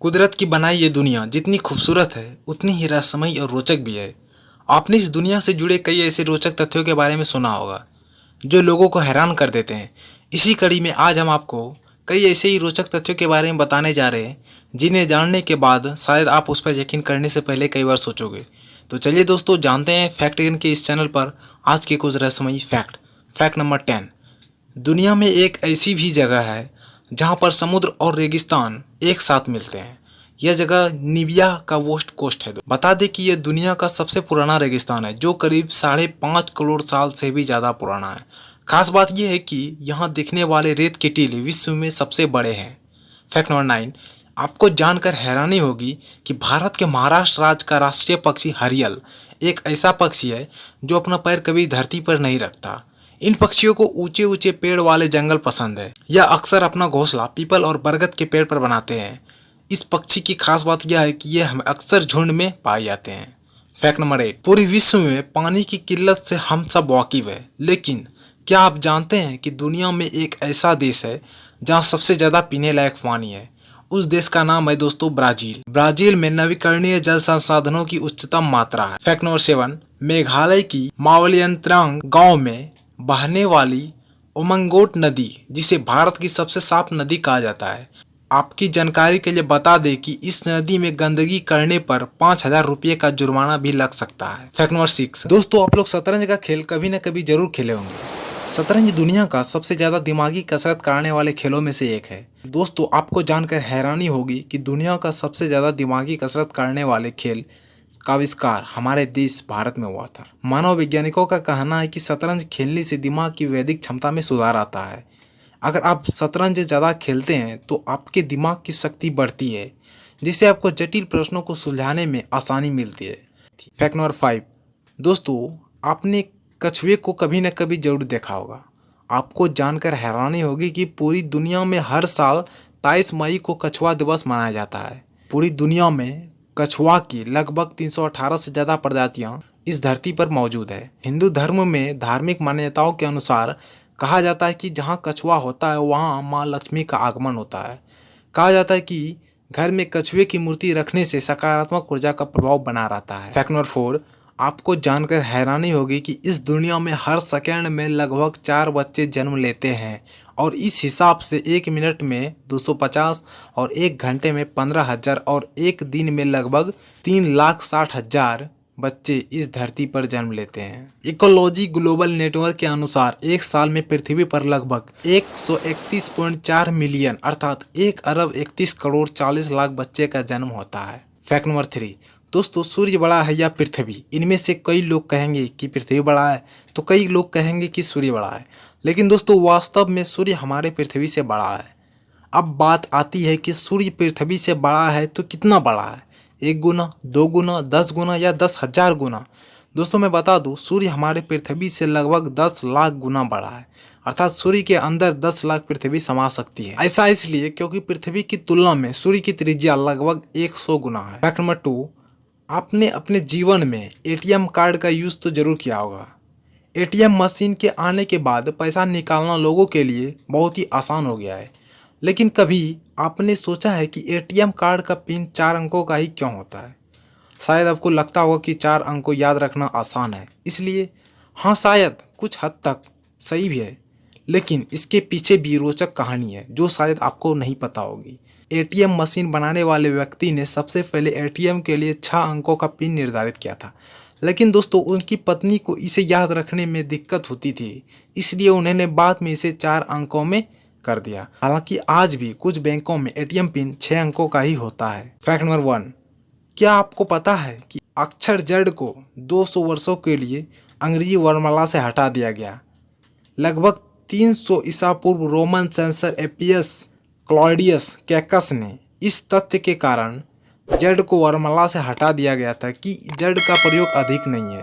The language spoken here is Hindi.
कुदरत की बनाई ये दुनिया जितनी खूबसूरत है उतनी ही रहस्यमयी और रोचक भी है। आपने इस दुनिया से जुड़े कई ऐसे रोचक तथ्यों के बारे में सुना होगा जो लोगों को हैरान कर देते हैं। इसी कड़ी में आज हम आपको कई ऐसे ही रोचक तथ्यों के बारे में बताने जा रहे हैं जिन्हें जानने के बाद शायद आप उस पर यकीन करने से पहले कई बार सोचोगे। तो चलिए दोस्तों, जानते हैं फैक्ट गेन के इस चैनल पर आज के कुछ रहस्यमयी फैक्ट नंबर 10। दुनिया में एक ऐसी भी जगह है जहां पर समुद्र और रेगिस्तान एक साथ मिलते हैं। यह जगह नीबिया का वेस्ट कोस्ट है। बता दें कि यह दुनिया का सबसे पुराना रेगिस्तान है जो करीब 5.5 करोड़ साल से भी ज़्यादा पुराना है। खास बात यह है कि यहाँ दिखने वाले रेत के टीले विश्व में सबसे बड़े हैं। Fact number 9। आपको जानकर हैरानी होगी कि भारत के महाराष्ट्र राज्य का राष्ट्रीय पक्षी हरियल एक ऐसा पक्षी है जो अपना पैर कभी धरती पर नहीं रखता। इन पक्षियों को ऊंचे ऊंचे पेड़ वाले जंगल पसंद है। यह अक्सर अपना घोंसला पीपल और बरगद के पेड़ पर बनाते हैं। इस पक्षी की खास बात यह है कि यह हमें अक्सर झुंड में पाए जाते हैं। Fact number 8। पूरे विश्व में पानी की किल्लत से हम सब वाकिफ है, लेकिन क्या आप जानते हैं कि दुनिया में एक ऐसा देश है जहाँ सबसे ज़्यादा पीने लायक पानी है। उस देश का नाम है दोस्तों ब्राज़ील। ब्राज़ील में नवीकरणीय जल संसाधनों की उच्चतम मात्रा है। Fact number 7। मेघालय की मावलियंत्रांग गांव में बहने वाली उमंगोट नदी, जिसे भारत की सबसे साफ नदी कहा जाता है। आपकी जानकारी के लिए बता दें कि इस नदी में गंदगी करने पर 5,000 रुपये का जुर्माना भी लग सकता है। Fact number 6। दोस्तों, आप लोग शतरंज का खेल कभी न कभी जरूर खेले होंगे। शतरंज दुनिया का सबसे ज़्यादा दिमागी कसरत कराने वाले खेलों में से एक है। दोस्तों, आपको जानकर हैरानी होगी कि दुनिया का सबसे ज़्यादा दिमागी कसरत करने वाले खेल का आविष्कार हमारे देश भारत में हुआ था। मानव वैज्ञानिकों का कहना है कि शतरंज खेलने से दिमाग की वैदिक क्षमता में सुधार आता है। अगर आप शतरंज ज़्यादा खेलते हैं तो आपके दिमाग की शक्ति बढ़ती है, जिससे आपको जटिल प्रश्नों को सुलझाने में आसानी मिलती है। Fact number 5। दोस्तों, आपने कछुए को कभी न कभी जरूर देखा होगा। आपको जानकर हैरानी होगी कि पूरी दुनिया में हर साल 23 मई को कछुआ दिवस मनाया जाता है। पूरी दुनिया में कछुआ की लगभग 318 से ज़्यादा प्रजातियां इस धरती पर मौजूद है। हिंदू धर्म में धार्मिक मान्यताओं के अनुसार कहा जाता है कि जहां कछुआ होता है वहां मां लक्ष्मी का आगमन होता है। कहा जाता है कि घर में कछुए की मूर्ति रखने से सकारात्मक ऊर्जा का प्रभाव बना रहता है। Fact number 4। आपको जानकर हैरानी होगी कि इस दुनिया में हर सेकंड में लगभग 4 बच्चे जन्म लेते हैं, और इस हिसाब से 1 मिनट में 250 और 1 घंटे में 15,000 और एक दिन में लगभग 3,60,000 बच्चे इस धरती पर जन्म लेते हैं। इकोलॉजी ग्लोबल नेटवर्क के अनुसार एक साल में पृथ्वी पर लगभग 131.4 मिलियन अर्थात 1 अरब 31 करोड़ 40 लाख बच्चे का जन्म होता है। Fact number 3। दोस्तों, सूर्य बड़ा है या पृथ्वी? इनमें से कई लोग कहेंगे कि पृथ्वी बड़ा है तो कई लोग कहेंगे कि सूर्य बड़ा है, लेकिन दोस्तों वास्तव में सूर्य हमारे पृथ्वी से बड़ा है। अब बात आती है कि सूर्य पृथ्वी से बड़ा है तो कितना बड़ा है? 1 गुना, 2 गुना, 10 गुना या 10,000 गुना? दोस्तों, मैं बता दूं, सूर्य हमारे पृथ्वी से लगभग 10 लाख गुना बड़ा है। अर्थात सूर्य के अंदर 10 लाख पृथ्वी समा सकती है। ऐसा इसलिए क्योंकि पृथ्वी की तुलना में सूर्य की त्रिज्या लगभग 100 गुना है। Fact number 2। आपने अपने जीवन में एटीएम कार्ड का यूज़ तो जरूर किया होगा। एटीएम मशीन के आने के बाद पैसा निकालना लोगों के लिए बहुत ही आसान हो गया है, लेकिन कभी आपने सोचा है कि एटीएम कार्ड का पिन 4 अंकों का ही क्यों होता है? शायद आपको लगता होगा कि 4 अंक को याद रखना आसान है, इसलिए हाँ, शायद कुछ हद तक सही भी है, लेकिन इसके पीछे भी रोचक कहानी है जो शायद आपको नहीं पता होगी। एटीएम मशीन बनाने वाले व्यक्ति ने सबसे पहले एटीएम के लिए 6 अंकों का पिन निर्धारित किया था, लेकिन दोस्तों उनकी पत्नी को इसे याद रखने में दिक्कत होती थी, इसलिए उन्होंने बाद में इसे 4 अंकों में कर दिया। हालांकि आज भी कुछ बैंकों में एटीएम पिन 6 अंकों का ही होता है। Fact number 1। क्या आपको पता है कि अक्षर जड़ को 200 वर्षों के लिए अंग्रेजी वर्णमाला से हटा दिया गया? लगभग 300 ईसा पूर्व रोमन सेंसर एपियस क्लॉडियस कैकस ने इस तथ्य के कारण जड़ को वर्णमाला से हटा दिया गया था कि जड़ का प्रयोग अधिक नहीं है।